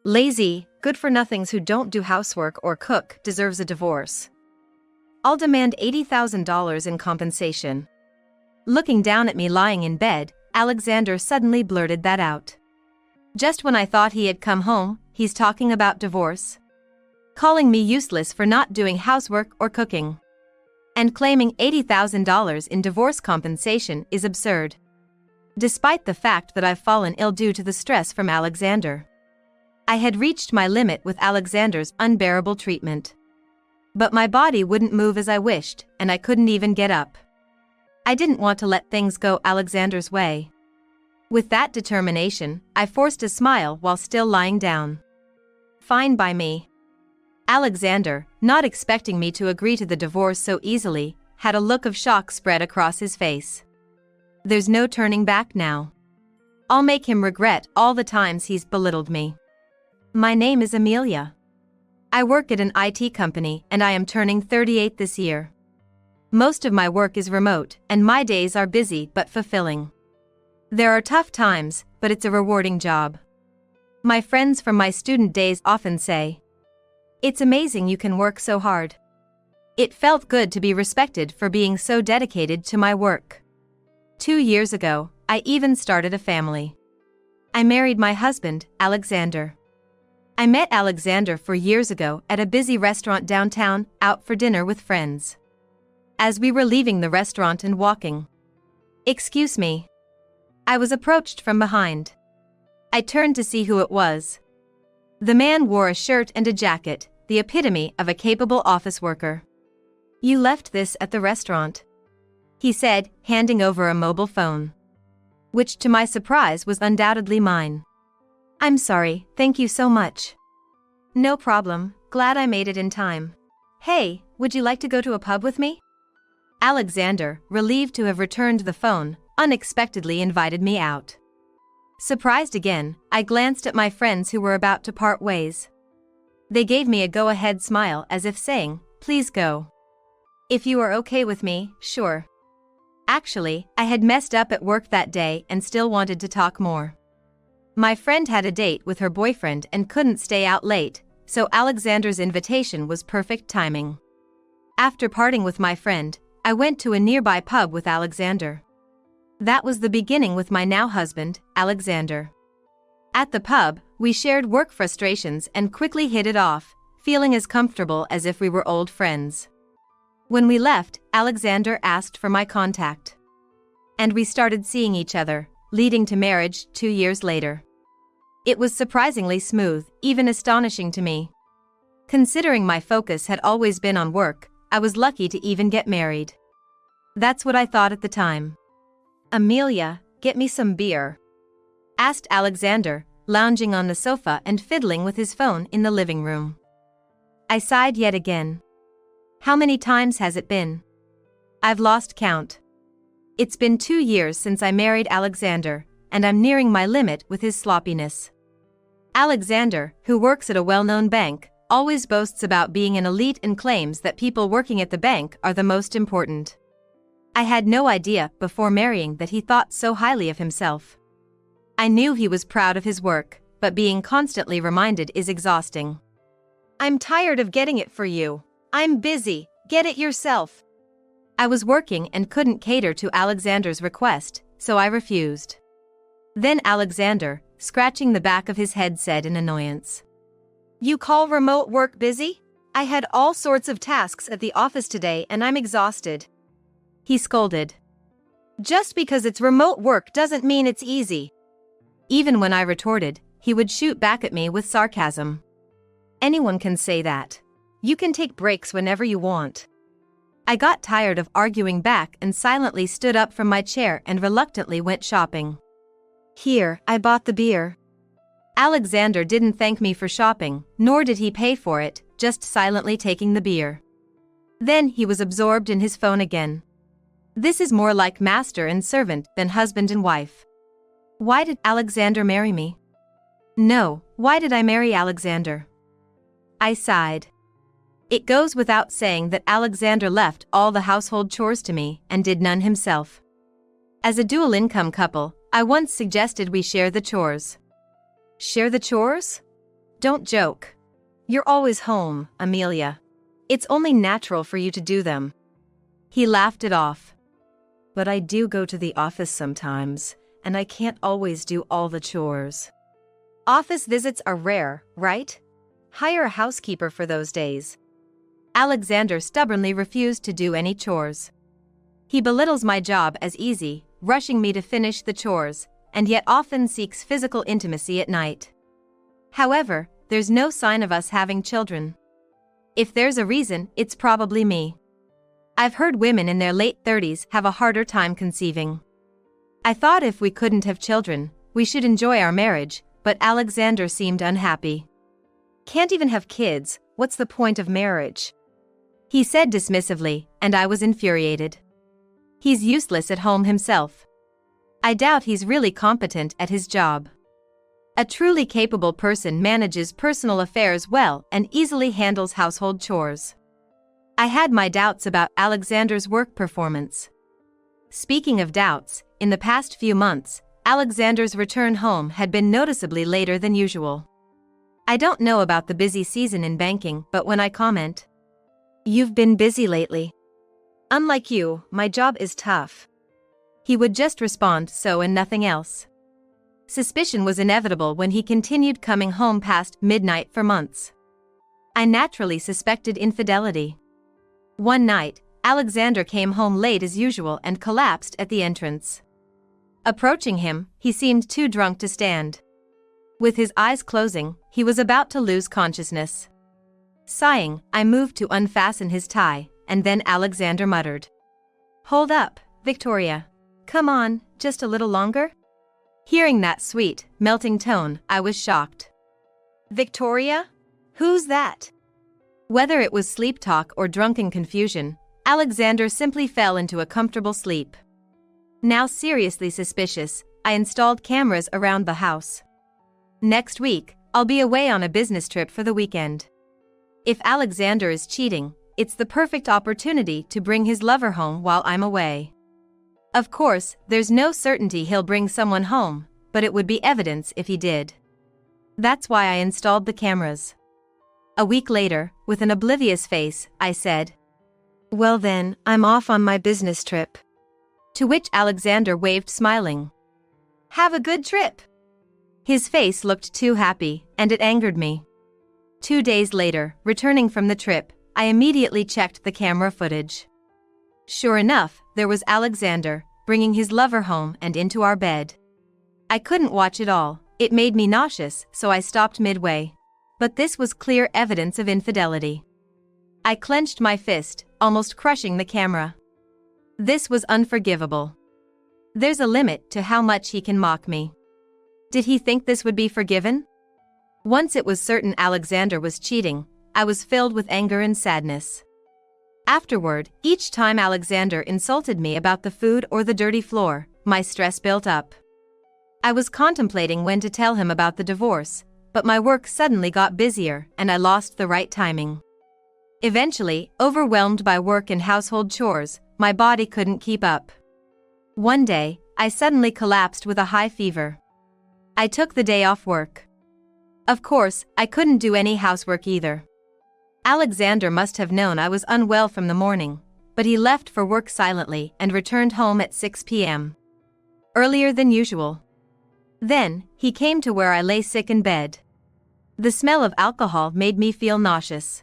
Lazy, good-for-nothings who don't do housework or cook deserves a divorce. I'll demand $80,000 in compensation. Looking down at me lying in bed, Alexander suddenly blurted that out. Just when I thought he had come home, he's talking about divorce. Calling me useless for not doing housework or cooking. And claiming $80,000 in divorce compensation is absurd. Despite the fact that I've fallen ill due to the stress from Alexander. I had reached my limit with Alexander's unbearable treatment. But my body wouldn't move as I wished, and I couldn't even get up. I didn't want to let things go Alexander's way. With that determination, I forced a smile while still lying down. Fine by me. Alexander, not expecting me to agree to the divorce so easily, had a look of shock spread across his face. There's no turning back now. I'll make him regret all the times he's belittled me. My name is Amelia. I work at an IT company and I am turning 38 this year. Most of my work is remote and my days are busy but fulfilling. There are tough times, but it's a rewarding job. My friends from my student days often say, "It's amazing you can work so hard." It felt good to be respected for being so dedicated to my work. 2 years ago, I even started a family. I married my husband, Alexander. I met Alexander 4 years ago at a busy restaurant downtown, out for dinner with friends. As we were leaving the restaurant and walking. "Excuse me." I was approached from behind. I turned to see who it was. The man wore a shirt and a jacket, the epitome of a capable office worker. "You left this at the restaurant," he said, handing over a mobile phone. Which to my surprise was undoubtedly mine. "I'm sorry, thank you so much." "No problem, glad I made it in time. Hey, would you like to go to a pub with me?" Alexander, relieved to have returned the phone, unexpectedly invited me out. Surprised again, I glanced at my friends who were about to part ways. They gave me a go-ahead smile as if saying, "Please go. If you are okay with me, sure." Actually, I had messed up at work that day and still wanted to talk more. My friend had a date with her boyfriend and couldn't stay out late, so Alexander's invitation was perfect timing. After parting with my friend, I went to a nearby pub with Alexander. That was the beginning with my now husband, Alexander. At the pub, we shared work frustrations and quickly hit it off, feeling as comfortable as if we were old friends. When we left, Alexander asked for my contact. And we started seeing each other, leading to marriage 2 years later. It was surprisingly smooth, even astonishing to me. Considering my focus had always been on work, I was lucky to even get married. That's what I thought at the time. "Amelia, get me some beer," asked Alexander, lounging on the sofa and fiddling with his phone in the living room. I sighed yet again. How many times has it been? I've lost count. It's been 2 years since I married Alexander, and I'm nearing my limit with his sloppiness. Alexander, who works at a well-known bank, always boasts about being an elite and claims that people working at the bank are the most important. I had no idea before marrying that he thought so highly of himself. I knew he was proud of his work, but being constantly reminded is exhausting. "I'm tired of getting it for you. I'm busy, get it yourself." I was working and couldn't cater to Alexander's request, so I refused. Then Alexander, scratching the back of his head, said in annoyance, "You call remote work busy? I had all sorts of tasks at the office today and I'm exhausted." He scolded. "Just because it's remote work doesn't mean it's easy." Even when I retorted, he would shoot back at me with sarcasm. "Anyone can say that. You can take breaks whenever you want." I got tired of arguing back and silently stood up from my chair and reluctantly went shopping. Here, I bought the beer. Alexander didn't thank me for shopping, nor did he pay for it, just silently taking the beer. Then he was absorbed in his phone again. This is more like master and servant than husband and wife. Why did Alexander marry me? No, why did I marry Alexander? I sighed. It goes without saying that Alexander left all the household chores to me and did none himself. As a dual-income couple, I once suggested we share the chores. Share the chores? Don't joke. You're always home, Amelia. It's only natural for you to do them. He laughed it off. But I do go to the office sometimes, and I can't always do all the chores. Office visits are rare, right? Hire a housekeeper for those days. Alexander stubbornly refused to do any chores. He belittles my job as easy, rushing me to finish the chores, and yet often seeks physical intimacy at night. However, there's no sign of us having children. If there's a reason, it's probably me. I've heard women in their late 30s have a harder time conceiving. I thought if we couldn't have children, we should enjoy our marriage, but Alexander seemed unhappy. Can't even have kids, what's the point of marriage? He said dismissively, and I was infuriated. He's useless at home himself. I doubt he's really competent at his job. A truly capable person manages personal affairs well and easily handles household chores. I had my doubts about Alexander's work performance. Speaking of doubts, in the past few months, Alexander's return home had been noticeably later than usual. I don't know about the busy season in banking, but when I comment, "You've been busy lately. Unlike you, my job is tough," he would just respond so and nothing else. Suspicion was inevitable when he continued coming home past midnight for months. I naturally suspected infidelity. One night, Alexander came home late as usual and collapsed at the entrance. Approaching him, he seemed too drunk to stand. With his eyes closing, he was about to lose consciousness. Sighing, I moved to unfasten his tie, and then Alexander muttered, "Hold up, Victoria. Come on, just a little longer?" Hearing that sweet, melting tone, I was shocked. "Victoria? Who's that?" Whether it was sleep talk or drunken confusion, Alexander simply fell into a comfortable sleep. Now seriously suspicious, I installed cameras around the house. Next week, I'll be away on a business trip for the weekend. If Alexander is cheating, it's the perfect opportunity to bring his lover home while I'm away. Of course, there's no certainty he'll bring someone home, but it would be evidence if he did. That's why I installed the cameras. A week later, with an oblivious face, I said, "Well then, I'm off on my business trip." To which Alexander waved smiling. "Have a good trip." His face looked too happy, and it angered me. 2 days later, returning from the trip, I immediately checked the camera footage. Sure enough, there was Alexander, bringing his lover home and into our bed. I couldn't watch it all, it made me nauseous, so I stopped midway. But this was clear evidence of infidelity. I clenched my fist, almost crushing the camera. This was unforgivable. There's a limit to how much he can mock me. Did he think this would be forgiven? Once it was certain Alexander was cheating, I was filled with anger and sadness. Afterward, each time Alexander insulted me about the food or the dirty floor, my stress built up. I was contemplating when to tell him about the divorce, but my work suddenly got busier and I lost the right timing. Eventually, overwhelmed by work and household chores, my body couldn't keep up. One day, I suddenly collapsed with a high fever. I took the day off work. Of course, I couldn't do any housework either. Alexander must have known I was unwell from the morning, but he left for work silently and returned home at 6 p.m. Earlier than usual. Then, he came to where I lay sick in bed. The smell of alcohol made me feel nauseous.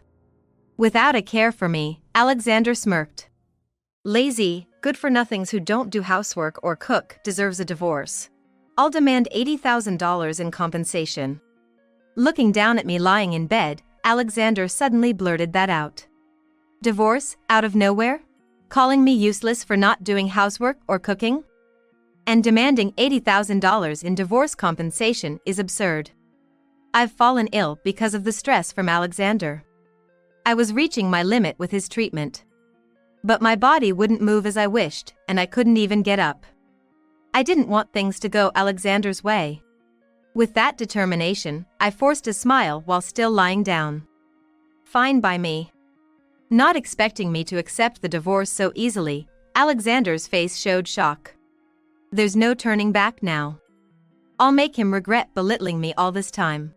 Without a care for me, Alexander smirked. "Lazy, good-for-nothings who don't do housework or cook deserves a divorce. I'll demand $80,000 in compensation." Looking down at me lying in bed, Alexander suddenly blurted that out. Divorce, out of nowhere? Calling me useless for not doing housework or cooking? And demanding $80,000 in divorce compensation is absurd. I've fallen ill because of the stress from Alexander. I was reaching my limit with his treatment. But my body wouldn't move as I wished, and I couldn't even get up. I didn't want things to go Alexander's way. With that determination, I forced a smile while still lying down. Fine by me. Not expecting me to accept the divorce so easily, Alexander's face showed shock. There's no turning back now. I'll make him regret belittling me all this time.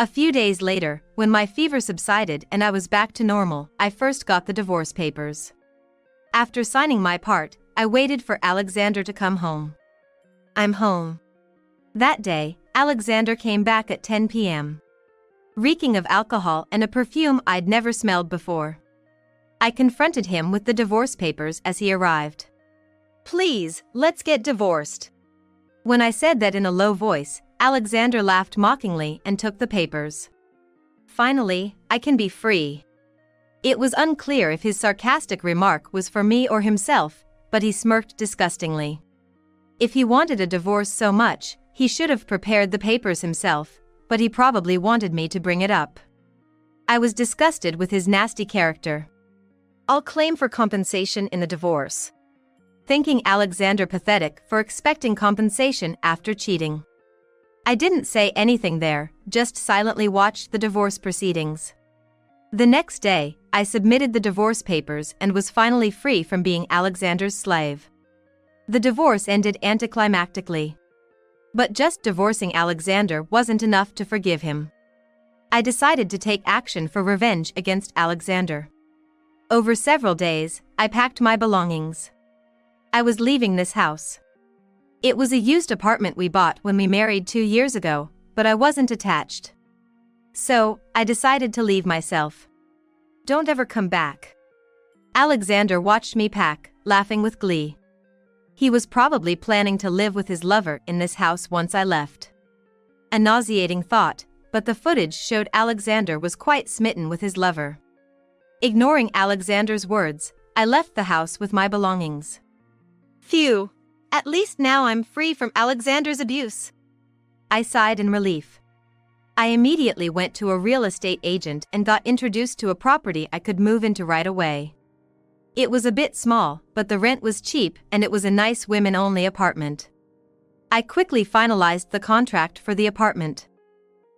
A few days later, when my fever subsided and I was back to normal, I first got the divorce papers. After signing my part, I waited for Alexander to come home. I'm home. That day, Alexander came back at 10 p.m. reeking of alcohol and a perfume I'd never smelled before. I confronted him with the divorce papers as he arrived. Please, let's get divorced. When I said that in a low voice, Alexander laughed mockingly and took the papers. Finally, I can be free. It was unclear if his sarcastic remark was for me or himself, but he smirked disgustingly. If he wanted a divorce so much, he should have prepared the papers himself, but he probably wanted me to bring it up. I was disgusted with his nasty character. I'll claim for compensation in the divorce. Thinking Alexander pathetic for expecting compensation after cheating. I didn't say anything there, just silently watched the divorce proceedings. The next day, I submitted the divorce papers and was finally free from being Alexander's slave. The divorce ended anticlimactically. But just divorcing Alexander wasn't enough to forgive him. I decided to take action for revenge against Alexander. Over several days, I packed my belongings. I was leaving this house. It was a used apartment we bought when we married 2 years ago, but I wasn't attached. So, I decided to leave myself. Don't ever come back. Alexander watched me pack, laughing with glee. He was probably planning to live with his lover in this house once I left. A nauseating thought, but the footage showed Alexander was quite smitten with his lover. Ignoring Alexander's words, I left the house with my belongings. Phew. At least now I'm free from Alexander's abuse. I sighed in relief. I immediately went to a real estate agent and got introduced to a property I could move into right away. It was a bit small, but the rent was cheap and it was a nice women-only apartment. I quickly finalized the contract for the apartment.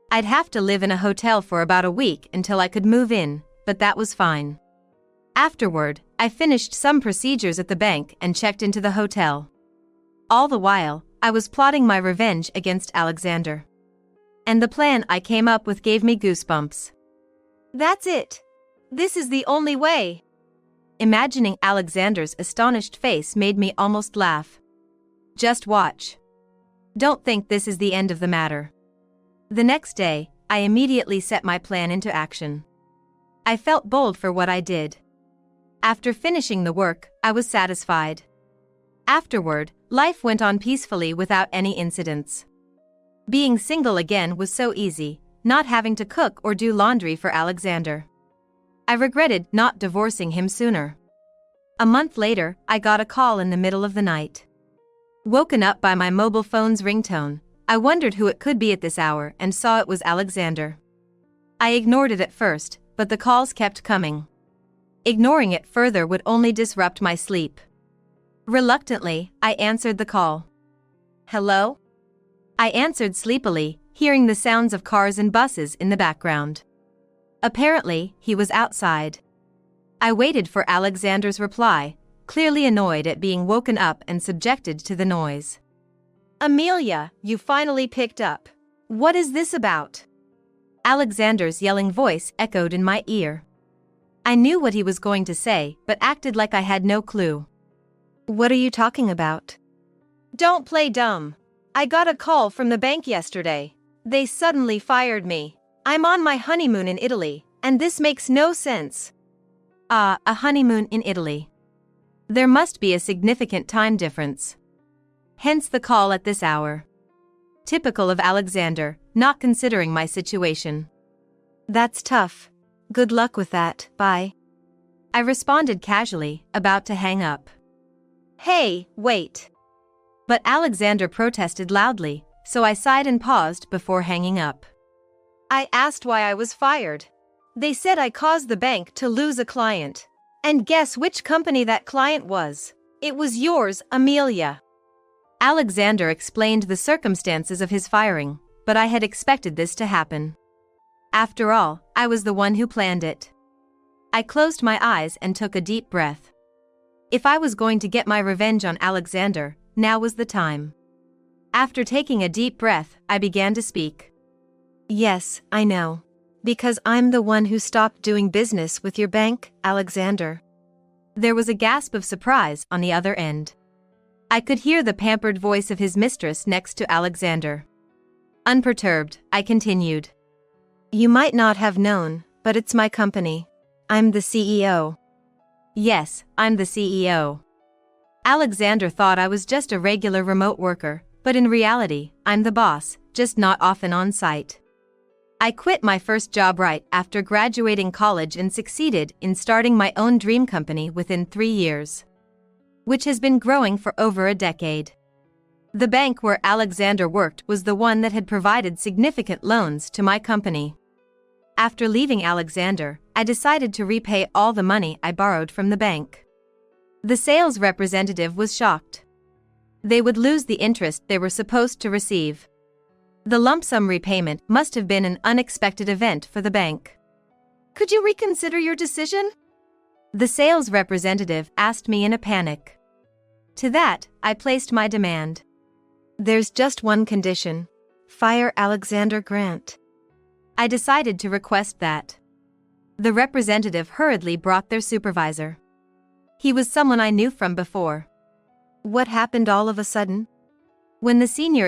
I'd have to live in a hotel for about a week until I could move in, but that was fine. Afterward, I finished some procedures at the bank and checked into the hotel. All the while, I was plotting my revenge against Alexander. And the plan I came up with gave me goosebumps. That's it. This is the only way. Imagining Alexander's astonished face made me almost laugh. Just watch. Don't think this is the end of the matter. The next day, I immediately set my plan into action. I felt bold for what I did. After finishing the work, I was satisfied. Afterward, life went on peacefully without any incidents. Being single again was so easy, not having to cook or do laundry for Alexander. I regretted not divorcing him sooner. A month later, I got a call in the middle of the night. Woken up by my mobile phone's ringtone, I wondered who it could be at this hour and saw it was Alexander. I ignored it at first, but the calls kept coming. Ignoring it further would only disrupt my sleep. Reluctantly, I answered the call. Hello? I answered sleepily, hearing the sounds of cars and buses in the background. Apparently, he was outside. I waited for Alexander's reply, clearly annoyed at being woken up and subjected to the noise. Amelia, you finally picked up. What is this about? Alexander's yelling voice echoed in my ear. I knew what he was going to say, but acted like I had no clue. What are you talking about? Don't play dumb. I got a call from the bank yesterday. They suddenly fired me. I'm on my honeymoon in Italy, and this makes no sense. Ah, a honeymoon in Italy. There must be a significant time difference. Hence the call at this hour. Typical of Alexander, not considering my situation. That's tough. Good luck with that, bye. I responded casually, about to hang up. Hey, wait. But Alexander protested loudly, so I sighed and paused before hanging up. I asked why I was fired. They said I caused the bank to lose a client. And guess which company that client was? It was yours, Amelia. Alexander explained the circumstances of his firing, but I had expected this to happen. After all, I was the one who planned it. I closed my eyes and took a deep breath. If I was going to get my revenge on Alexander, now was the time. After taking a deep breath, I began to speak. Yes, I know. Because I'm the one who stopped doing business with your bank, Alexander. There was a gasp of surprise on the other end. I could hear the pampered voice of his mistress next to Alexander. Unperturbed, I continued. You might not have known, but it's my company. I'm the CEO. Yes, I'm the CEO. Alexander thought I was just a regular remote worker, but in reality, I'm the boss, just not often on site. I quit my first job right after graduating college and succeeded in starting my own dream company within 3 years, which has been growing for over a decade. The bank where Alexander worked was the one that had provided significant loans to my company. After leaving Alexander, I decided to repay all the money I borrowed from the bank. The sales representative was shocked. They would lose the interest they were supposed to receive. The lump sum repayment must have been an unexpected event for the bank. Could you reconsider your decision? The sales representative asked me in a panic. To that, I placed my demand. There's just one condition. Fire Alexander Grant. I decided to request that. The representative hurriedly brought their supervisor. He was someone I knew from before. What happened all of a sudden? When the senior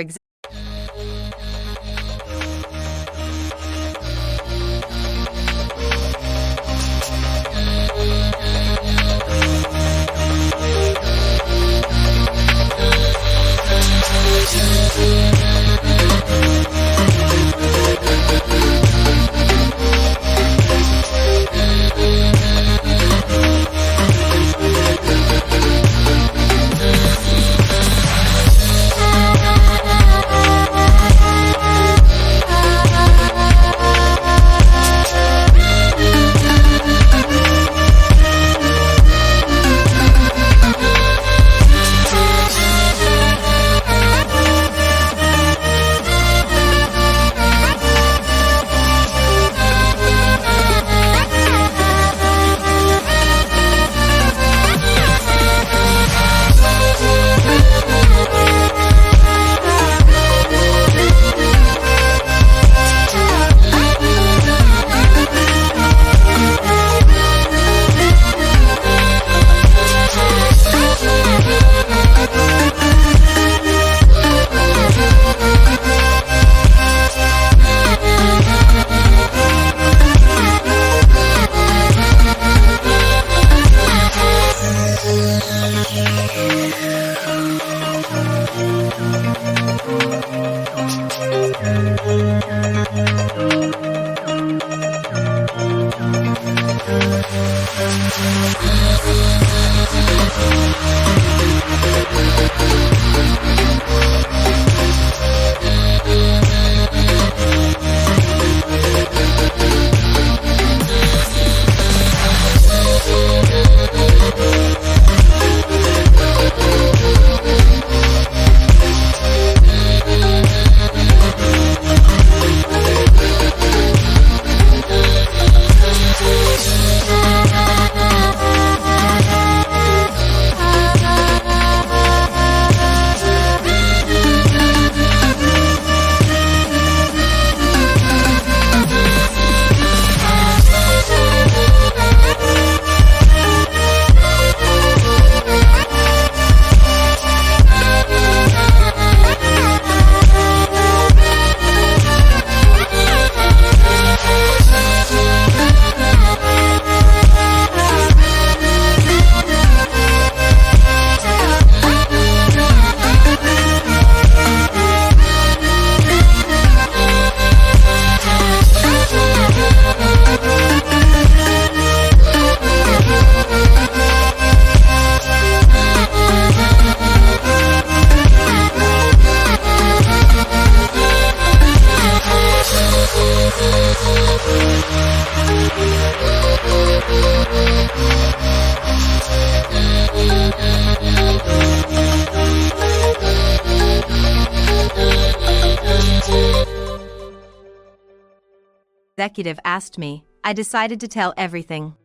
executive asked me, I decided to tell everything.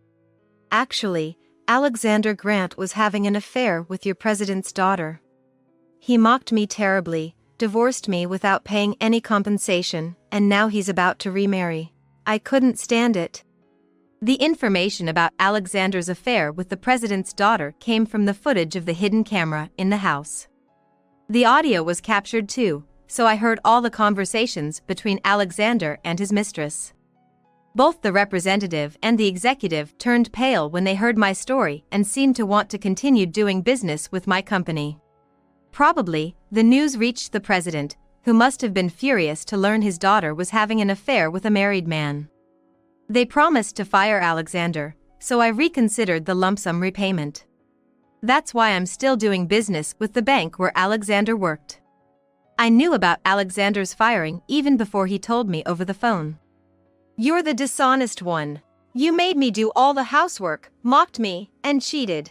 Actually, Alexander Grant was having an affair with your president's daughter. He mocked me terribly, divorced me without paying any compensation, and now he's about to remarry. I couldn't stand it. The information about Alexander's affair with the president's daughter came from the footage of the hidden camera in the house. The audio was captured too, so I heard all the conversations between Alexander and his mistress. Both the representative and the executive turned pale when they heard my story and seemed to want to continue doing business with my company. Probably, the news reached the president, who must have been furious to learn his daughter was having an affair with a married man. They promised to fire Alexander, so I reconsidered the lump sum repayment. That's why I'm still doing business with the bank where Alexander worked. I knew about Alexander's firing even before he told me over the phone. You're the dishonest one. You made me do all the housework, mocked me, and cheated.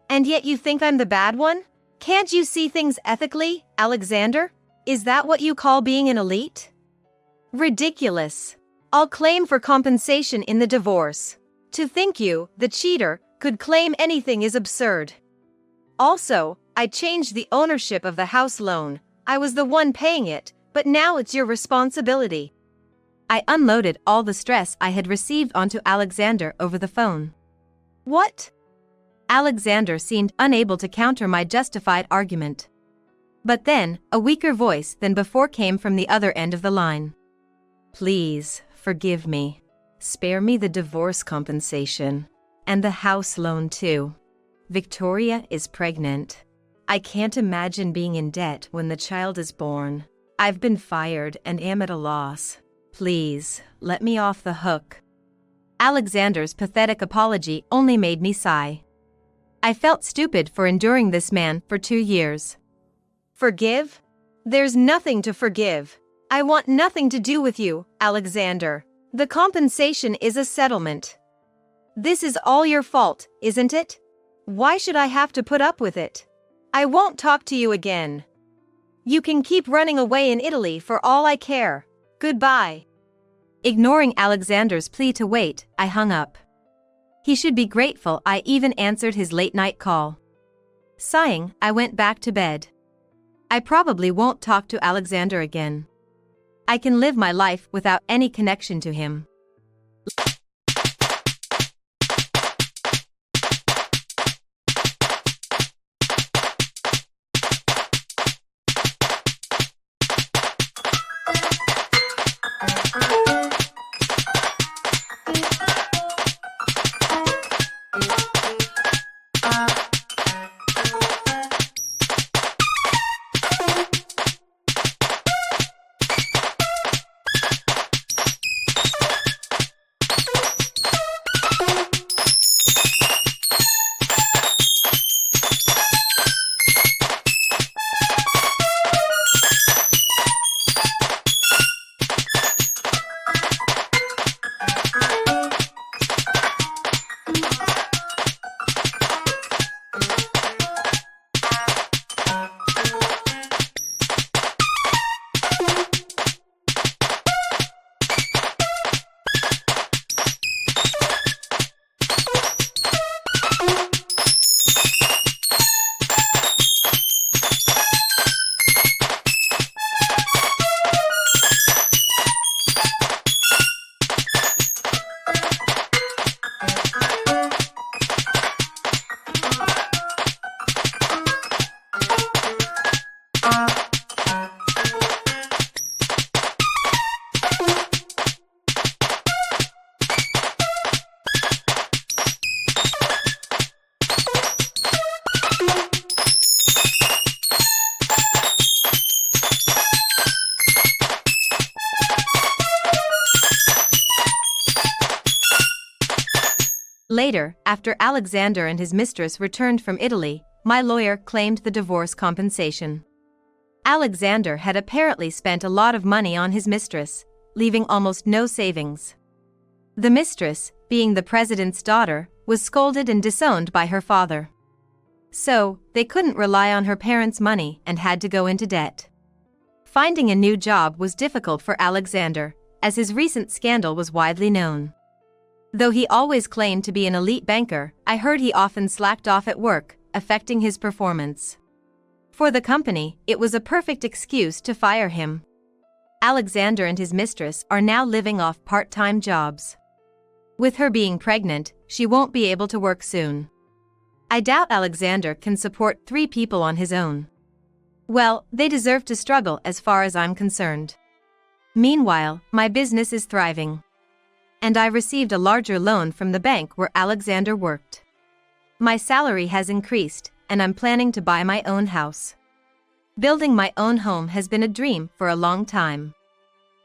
And yet you think I'm the bad one? Can't you see things ethically, Alexander? Is that what you call being an elite? Ridiculous. I'll claim for compensation in the divorce. To think you, the cheater, could claim anything is absurd. Also, I changed the ownership of the house loan. I was the one paying it, but now it's your responsibility. I unloaded all the stress I had received onto Alexander over the phone. What? Alexander seemed unable to counter my justified argument. But then, a weaker voice than before came from the other end of the line. Please, forgive me. Spare me the divorce compensation. And the house loan too. Victoria is pregnant. I can't imagine being in debt when the child is born. I've been fired and am at a loss. Please, let me off the hook. Alexander's pathetic apology only made me sigh. I felt stupid for enduring this man for 2 years. Forgive? There's nothing to forgive. I want nothing to do with you, Alexander. The compensation is a settlement. This is all your fault, isn't it? Why should I have to put up with it? I won't talk to you again. You can keep running away in Italy for all I care. Goodbye. Ignoring Alexander's plea to wait, I hung up. He should be grateful I even answered his late-night call. Sighing, I went back to bed. I probably won't talk to Alexander again. I can live my life without any connection to him. Later, after Alexander and his mistress returned from Italy, my lawyer claimed the divorce compensation. Alexander had apparently spent a lot of money on his mistress, leaving almost no savings. The mistress, being the president's daughter, was scolded and disowned by her father. So, they couldn't rely on her parents' money and had to go into debt. Finding a new job was difficult for Alexander, as his recent scandal was widely known. Though he always claimed to be an elite banker, I heard he often slacked off at work, affecting his performance. For the company, it was a perfect excuse to fire him. Alexander and his mistress are now living off part-time jobs. With her being pregnant, she won't be able to work soon. I doubt Alexander can support 3 people on his own. Well, they deserve to struggle as far as I'm concerned. Meanwhile, my business is thriving. And I received a larger loan from the bank where Alexander worked. My salary has increased, and I'm planning to buy my own house. Building my own home has been a dream for a long time.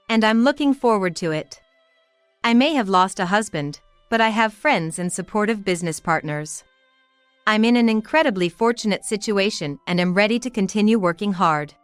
And I'm looking forward to it. I may have lost a husband, but I have friends and supportive business partners. I'm in an incredibly fortunate situation and am ready to continue working hard.